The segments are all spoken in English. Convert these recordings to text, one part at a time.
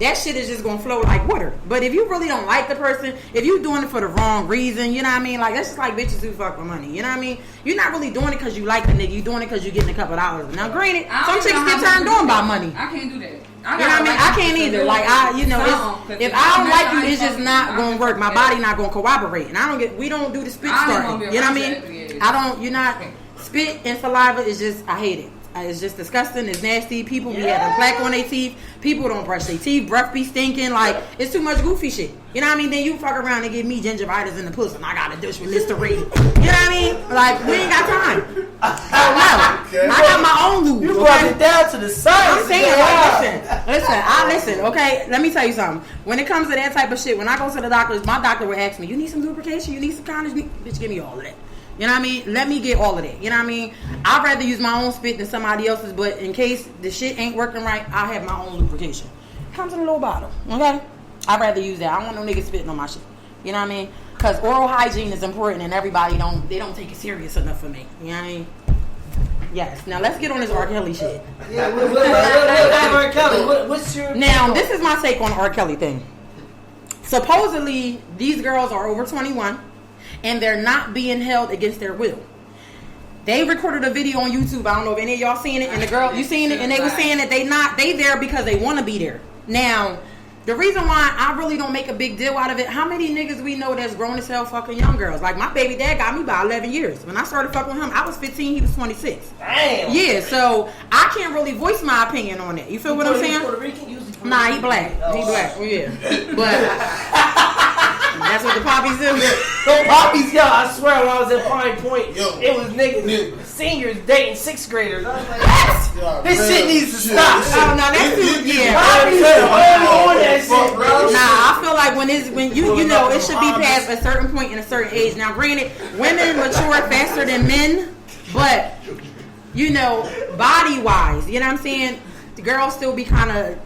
that shit is just gonna flow like water. But if you really don't like the person, if you doing it for the wrong reason, you know what I mean? Like, that's just like bitches who fuck with money, you know what I mean? You're not really doing it because you like the nigga, you doing it because you're getting a couple dollars. Now, granted, some chicks get turned on by money. I can't do that. You know what I mean? I can't either. Like, if I don't like you, it's just not gonna work. My body not gonna cooperate, and we don't do the spit starting. You know what I mean? Spit and saliva is just, I hate it. It's just disgusting. It's nasty. People be having plaque on their teeth. People don't brush their teeth. Breath be stinking. Like, it's too much goofy shit. You know what I mean? Then you fuck around and give me gingivitis in the pussy, and I got a dish with Listerine. You know what I mean? Like, we ain't got time. Oh no, I got my own lube. You brought it down to the side. I'm saying, like, listen. Okay, let me tell you something. When it comes to that type of shit, when I go to the doctor, my doctor will ask me, "You need some lubrication? You need some condoms? Bitch, give me all of that." You know what I mean? Let me get all of that. You know what I mean? I'd rather use my own spit than somebody else's, but in case the shit ain't working right, I have my own lubrication. It comes in a little bottle, okay? I'd rather use that. I don't want no niggas spitting on my shit. You know what I mean? Because oral hygiene is important, and everybody don't take it serious enough for me. You know what I mean? Yes. Now, let's get on this R. Kelly shit. Yeah, R. Kelly. What's your... Now, this is my take on the R. Kelly thing. Supposedly, these girls are over 21. And they're not being held against their will. They recorded a video on YouTube. I don't know if any of y'all seen it. And the girl, you seen it? And they were saying that they there because they want to be there. Now, the reason why I really don't make a big deal out of it, how many niggas we know that's grown as hell fucking young girls? Like, my baby dad got me by 11 years. When I started fucking with him, I was 15, he was 26. Damn. Yeah, so I can't really voice my opinion on that. You feel what I'm saying? Puerto Rican? Nah, he black. Oh. He black. Oh, yeah. But... that's what the poppies do. No poppies, yo. I swear when I was at Pine Point, it was niggas, seniors dating 6th graders. I was like, what? This shit needs to stop. Oh, no, that's too, yeah. I feel like when you know, it should be past a certain point and a certain age. Now, granted, women mature faster than men, but, you know, body-wise, you know what I'm saying? The girls still be kind of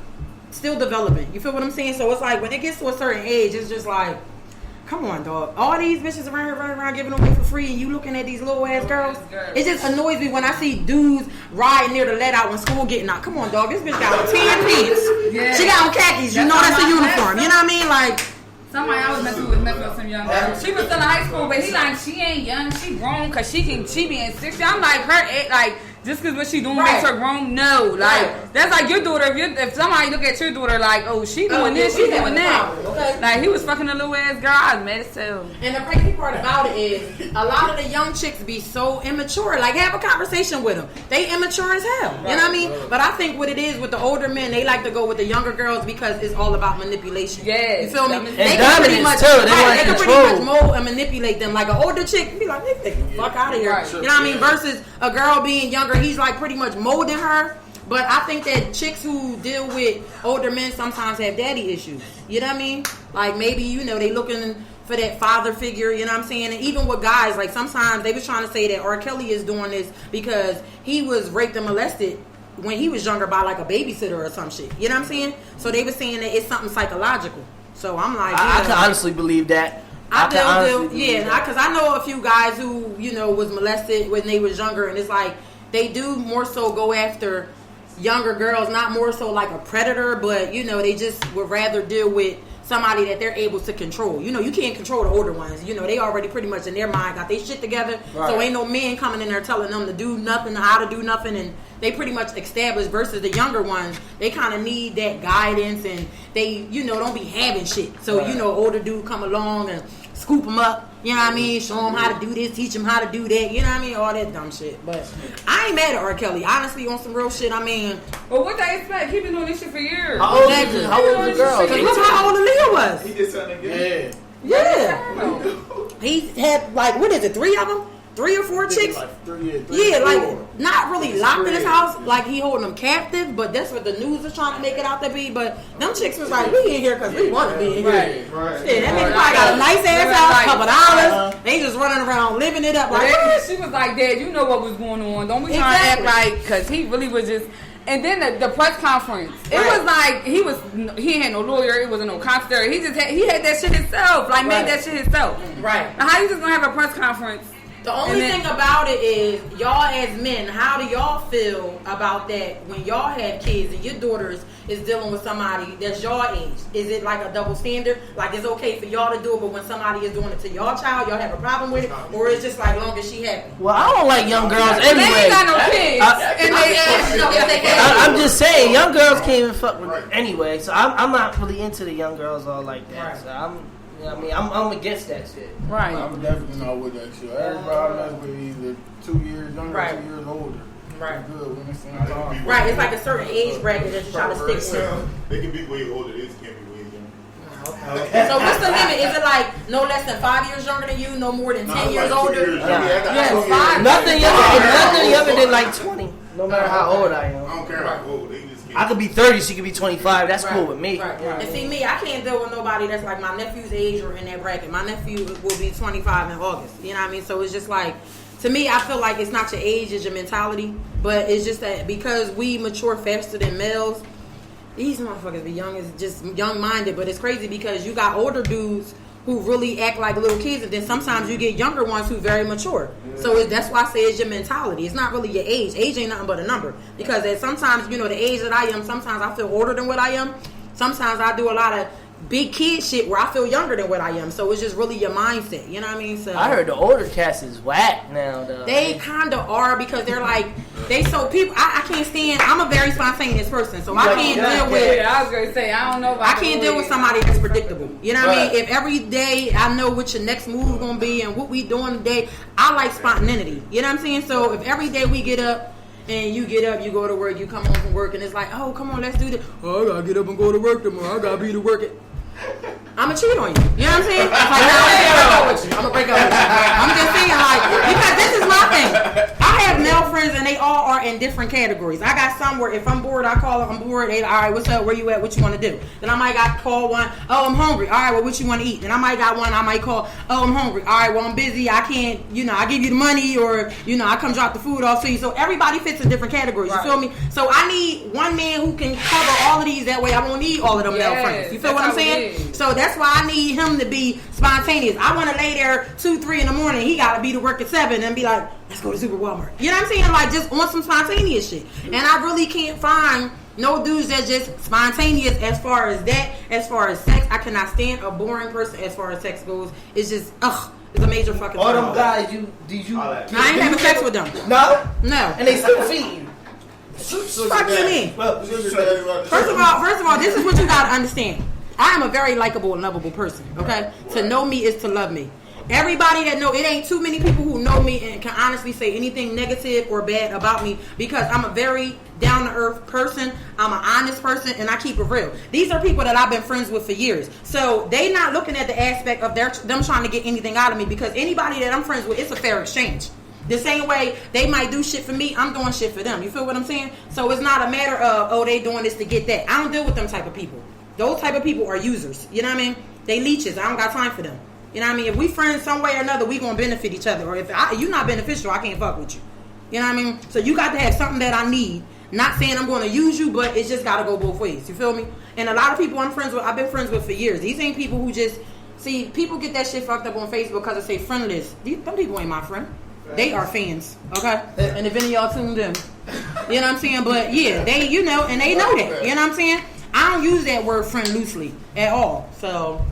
still developing. You feel what I'm saying? So it's like when it gets to a certain age, it's just like, come on, dog. All these bitches around here running around giving away for free, and you looking at these little ass girls. It just annoys me when I see dudes riding near the let out when school getting out. Come on, dog. This bitch got on tan pants. Yeah. She got on khakis. You know that's a uniform. You know what I mean? Like, somebody I was messing with some young girl. She was still in high school, but he like, she ain't young. She grown because she being 60. I'm like, her like. Just because what she doing makes her grown? No. Like, that's like your daughter. If somebody look at your daughter like, oh, she doing this, she doing that. Okay. Like, he was fucking a little ass girl. I was mad as hell. And the crazy part about it is, a lot of the young chicks be so immature. Like, have a conversation with them. They immature as hell. You know what I mean? But I think what it is with the older men, they like to go with the younger girls because it's all about manipulation. Yeah. You feel me? And they can pretty much, they can pretty much mold and manipulate them. Like, an older chick be like, they the fuck out of here. Right. You know what I mean? Versus a girl being younger, he's like pretty much molding her. But I think that chicks who deal with older men sometimes have daddy issues. You know what I mean? Like, maybe, you know, they looking for that father figure, you know what I'm saying? And even with guys, like, sometimes they was trying to say that R. Kelly is doing this because he was raped and molested when he was younger by like a babysitter or some shit. You know what I'm saying? So they were saying that it's something psychological. So I'm like, I can honestly believe that. Because I know a few guys who, you know, was molested when they was younger, and it's like they do more so go after younger girls, not more so like a predator, but, you know, they just would rather deal with somebody that they're able to control. You know, you can't control the older ones. You know, they already pretty much in their mind got their shit together. Right. So ain't no man coming in there telling them to do nothing, how to do nothing, and they pretty much established. Versus the younger ones, they kind of need that guidance, and they, you know, don't be having shit. So, you know, older dude come along and scoop them up, you know what I mean? Show them how to do this, teach them how to do that, you know what I mean? All that dumb shit. But I ain't mad at R. Kelly. Honestly, on some real shit, I mean... Well, what they expect? He been doing this shit for years. How old is the girl? Because look how old Aaliyah was. He did something again. Yeah. He had, like, what is it, 3 of them? 3 or 4 chicks? Like three like, not really locked in his house, like he holding them captive, but that's what the news is trying to make it out to be. But them chicks was like, we in here because we want to be in here. Right. Yeah, that nigga probably got a nice ass house, couple dollars. They just running around living it up. Like, she was like, Dad, you know what was going on. Don't be trying to act like, because he really was just... And then the press conference, it was like he had no lawyer, it wasn't no concert. He had that shit himself, like made that shit himself. Right. Now, how you just gonna have a press conference The only thing about it is, y'all as men, how do y'all feel about that when y'all have kids and your daughters is dealing with somebody that's your age? Is it like a double standard? Like it's okay for y'all to do it, but when somebody is doing it to y'all child, y'all have a problem with it? Or it's just like long as she happy? Well, I don't like young girls anyway. They ain't got no kids. I'm just saying, young girls can't even fuck with it anyway. So I'm not really into the young girls all like that. Right. So I'm against that shit. Right. I'm definitely not with that shit. Everybody mess with either 2 years younger or 2 years older. Right. Good when it's in time. Right, it's like a certain age bracket that you try to stick with. They can be way older. They just can't be way younger. Okay. So what's the limit? Is it like no less than 5 years younger than you, no more than 10 years older? Yes, 5. Nothing younger than like 20. No matter how old I am. I don't care how old. They just can't. I could be 30, she could be 25. That's cool with me. Right. And see me, I can't deal with nobody that's like my nephew's age or in that bracket. My nephew will be 25 in August. You know what I mean? So it's just like, to me, I feel like it's not your age, it's your mentality. But it's just that because we mature faster than males, these motherfuckers be young, is just young-minded. But it's crazy because you got older dudes who really act like little kids, and then sometimes you get younger ones who very mature. So that's why I say it's your mentality. It's not really your age. Age ain't nothing but a number. Because sometimes, the age that I am, sometimes I feel older than what I am. Sometimes I do a lot of big kid shit where I feel younger than what I am. So it's just really your mindset. You know what I mean? So I heard the older cats is whack now, though. They kind of are because they're like, people, I can't stand, I'm a very spontaneous person. So I can't deal with. Yeah, I was going to say, I don't know if I can't deal with somebody that's predictable. You know what I mean? If every day I know what your next move is going to be and what we doing today, I like spontaneity. You know what I'm saying? So if every day we get up, and you get up, you go to work, you come home from work, and it's like, oh, come on, let's do this. Oh, I gotta get up and go to work tomorrow. I gotta be to work it. I'm gonna cheat on you. You know what I'm saying? It's like, I'm gonna break up with you. I'm just saying, like, because this is my thing. I have male friends, and they all are in different categories. I got some where if I'm bored, I call them, I'm bored. They, all right, what's up? Where you at? What you want to do? Then I might call one, oh, I'm hungry. All right, well, what you want to eat? Then I might got one, I might call, oh, I'm hungry. All right, well, I'm busy. I can't, I give you the money, or, I come drop the food off to you. So everybody fits in different categories. You feel me? So I need one man who can cover all of these. That way I won't need all of them male friends. You feel what I'm saying? So that's why I need him to be spontaneous. I want to lay there 2-3 in the morning. He got to be to work at 7 and be like, let's go to Super Walmart. You know what I'm saying? Like just on some spontaneous shit. And I really can't find no dudes that's just spontaneous as far as that. As far as sex, I cannot stand a boring person as far as sex goes. It's just, it's a major fucking all them guys, I ain't having sex with them. No? No. And they still feed you. Fuck you mean? First of all, this is what you gotta understand. I am a very likable and lovable person, okay? To know me is to love me. Everybody that know, it ain't too many people who know me and can honestly say anything negative or bad about me because I'm a very down-to-earth person. I'm an honest person, and I keep it real. These are people that I've been friends with for years. So they not looking at the aspect of them trying to get anything out of me because anybody that I'm friends with, it's a fair exchange. The same way they might do shit for me, I'm doing shit for them. You feel what I'm saying? So it's not a matter of, oh, they doing this to get that. I don't deal with them type of people. Those type of people are users. You know what I mean? They leeches. I don't got time for them. You know what I mean? If we friends some way or another, we gonna benefit each other. Or if you not beneficial, I can't fuck with you. You know what I mean? So you got to have something that I need. Not saying I'm going to use you, but it's just got to go both ways. You feel me? And a lot of people I've been friends with for years. These ain't people who just, see, people get that shit fucked up on Facebook because they say friend list. Them people ain't my friend. They are fans, okay? And if any of y'all tuned in, you know what I'm saying? But yeah, they, and they know that. You know what I'm saying? I don't use that word friend loosely at all. So,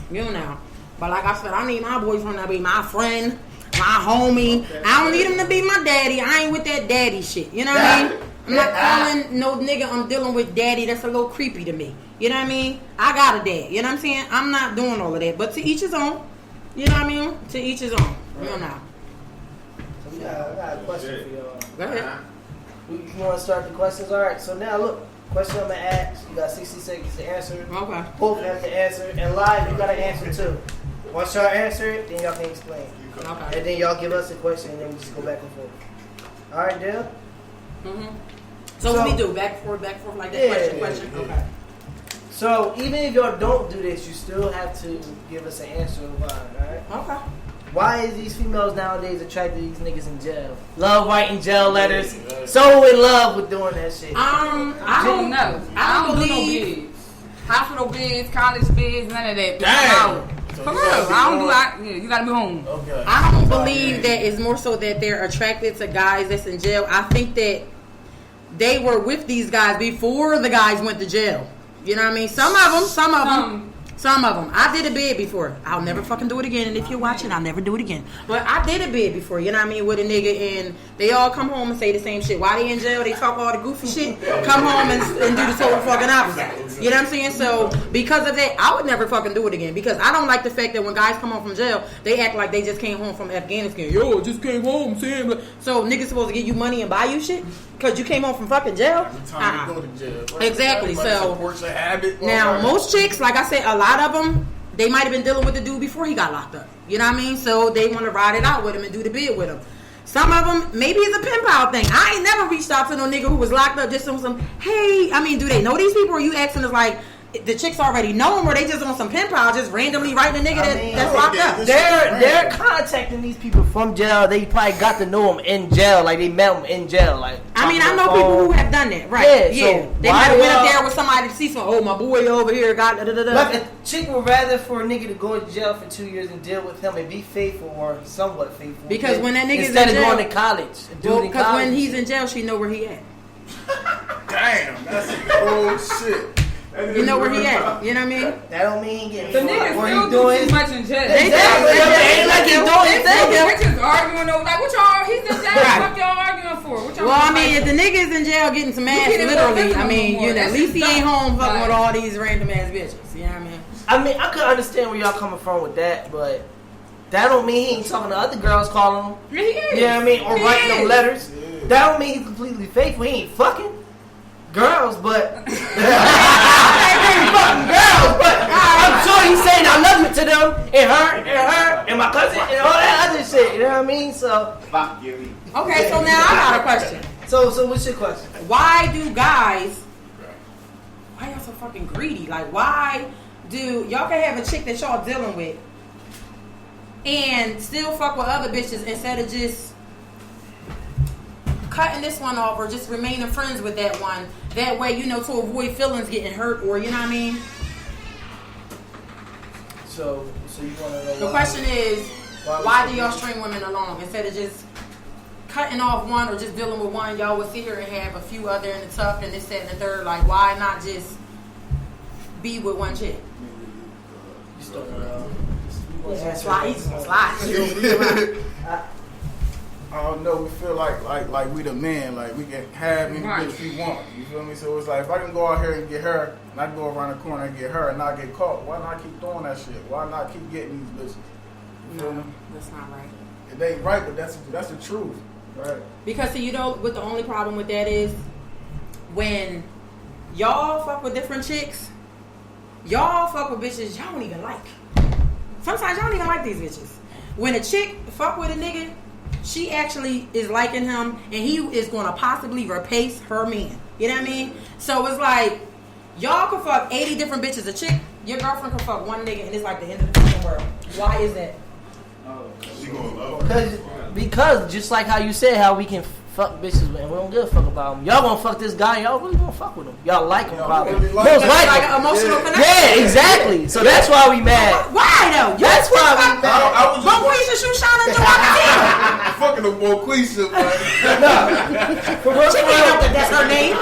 But like I said, I need my boyfriend to be my friend, my homie. Okay. I don't need him to be my daddy. I ain't with that daddy shit. You know what I mean? I'm not calling no nigga I'm dealing with daddy. That's a little creepy to me. You know what I mean? I got a dad. You know what I'm saying? I'm not doing all of that. But to each his own. You know what I mean? To each his own. Right. I got a question for y'all. Go ahead. You want to start the questions? All right. So now look. Question I'm going to ask. You got 60 seconds to answer. Okay. Both have to answer. And live, you got to answer too. Once y'all answer it, then y'all can explain. Okay. And then y'all give us a question, and then we just go back and forth. All right, Dale? Mm-hmm. So what we do? Back and forth, like that question? Yeah. Okay. So even if y'all don't do this, you still have to give us an answer of why, all right? Okay. Why is these females nowadays attracted to these niggas in jail? Love writing jail letters. So in love with doing that shit. I don't know. I don't do no bids. Hospital bids, college bids, none of that. Damn. For real, I don't do. You gotta be home. Okay. I don't believe that it's more so that they're attracted to guys that's in jail. I think that they were with these guys before the guys went to jail. You know what I mean? Some of them. I did a bid before. I'll never fucking do it again. And if you're watching, I'll never do it again. But I did a bid before, you know what I mean, with a nigga. And they all come home and say the same shit. While they in jail, they talk all the goofy shit. Come home and do the total fucking opposite. You know what I'm saying? So because of that, I would never fucking do it again. Because I don't like the fact that when guys come home from jail, they act like they just came home from Afghanistan. Yo, just came home, Sam. So niggas supposed to give you money and buy you shit? Because you came home from fucking jail? Time to go to jail. Exactly. So supports a habit. now, most chicks, like I said, a lot of them, they might have been dealing with the dude before he got locked up. You know what I mean? So they want to ride it out with him and do the bid with him. Some of them, maybe it's a pen pal thing. I ain't never reached out to no nigga who was locked up just on some, hey, I mean, do they know these people? Or you asking us like, the chicks already know him, or they just on some pen pal, just randomly writing a nigga that's locked up? They're contacting these people from jail. They probably got to know them in jail, like they met them in jail. Like I mean, I know people who have done that, right? Yeah, so they might have went up there with somebody to see some. Oh, my boy over here got da da da. Look, a chick would rather for a nigga to go to jail for 2 years and deal with him and be faithful or somewhat faithful. Because when that nigga's instead in jail, of going to college, because when he's in jail, she know where he at. Damn, that's bullshit. You know where he at. You know what I mean? That don't mean he getting The niggas still do too much in jail. Exactly. Ain't like he doing his thing. Bitches arguing over, like, what y'all, he's in jail, what y'all arguing for? What y'all well, I mean, if the nigga's in jail getting some ass, literally, I mean, you know, at least he ain't home fucking with all these random ass bitches. You know what I mean? I mean, I could understand where y'all coming from with that, but that don't mean he ain't talking to other girls, calling them. Yeah, he is. You know what I mean? Or writing them letters. That don't mean he's completely faithful. He ain't fucking girls, but he ain't fucking girls, but I'm sure he's saying I love you to them and her and my cousin and all that other shit. You know what I mean? So Okay, so now I got a question. So what's your question? Why do guys? Why y'all so fucking greedy? Like, why do y'all can have a chick that y'all dealing with and still fuck with other bitches instead of just cutting this one off or just remaining friends with that one? That way, you know, to avoid feelings getting hurt, or you know what I mean? So you want to know? The question is, why do y'all string women along instead of just cutting off one or just dealing with one? Y'all would sit here and have a few other in the tuck and this, that, and the third. Like, why not just be with one chick? He's gonna slide. I don't know. We feel like we the men. Like we can have any bitch we want. You feel me? So it's like if I can go out here and get her, and I can go around the corner and get her, and not get caught. Why not keep doing that shit? Why not keep getting these bitches? You feel me? That's not right. It ain't right, but that's the truth, right? Because see, you know what the only problem with that is, when y'all fuck with different chicks, y'all fuck with bitches y'all don't even like. Sometimes y'all don't even like these bitches. When a chick fuck with a nigga, she actually is liking him, and he is going to possibly replace her man. You know what I mean? So it's like, y'all can fuck 80 different bitches. A chick, your girlfriend can fuck one nigga, and it's like the end of the fucking world. Why is that? She gonna love her. Because just like how you said, how we can fuck bitches and we don't give a fuck about them. Y'all gonna fuck this guy, y'all really gonna fuck with him. Y'all like him probably. Really Most like likely. Like an emotional connection. Yeah, exactly. So that's why we mad. Why though? That's why we mad. I was just Bonquisha, Shoshana, Joanna. fucking a Bonquisha, man. For real, She for ain't know real. that that's her name.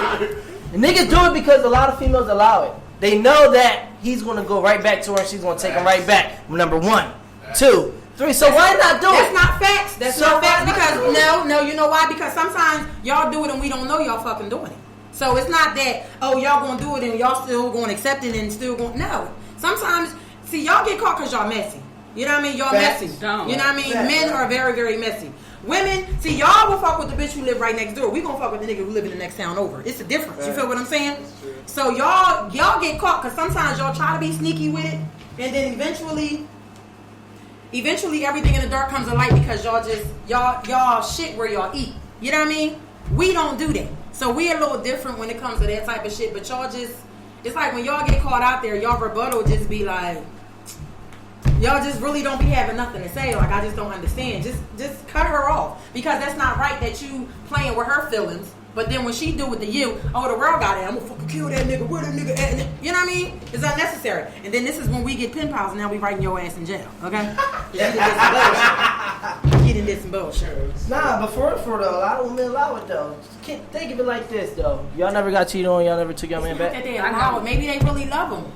The niggas do it because a lot of females allow it. They know that he's gonna go right back to her and she's gonna take him right back. Number 1, 2, 3. So why not do That's it? not facts. That's So not facts why not because do it? no, you know why? Because sometimes y'all do it and we don't know y'all fucking doing it. So it's not that, oh, y'all gonna do it and y'all still gonna accept it and still gonna, no. Sometimes, see, y'all get caught because y'all messy. You know what I mean? Y'all messy. You know what I mean? Men are very, very messy. Women, see, y'all will fuck with the bitch who live right next door. We gonna fuck with the nigga who live in the next town over. It's a difference. You feel what I'm saying? So y'all get caught because sometimes y'all try to be sneaky with it, and then eventually everything in the dark comes to light because y'all shit where y'all eat. You know what I mean? We don't do that. So we a little different when it comes to that type of shit. But y'all just, it's like when y'all get caught out there, y'all rebuttal just be like, y'all just really don't be having nothing to say. Like, I just don't understand. Just cut her off, because that's not right that you playing with her feelings But then when she do with the you, oh, the world got it. I'm gonna fucking kill that nigga. Where the nigga at? You know what I mean? It's unnecessary. And then this is when we get pen pals, and now we writing your ass in jail. Okay? You done did some bullshit. Nah, but for though, a lot of women allow it though. Think of it like this though. Y'all never got cheated on. Y'all never took your man back. Maybe they really love him.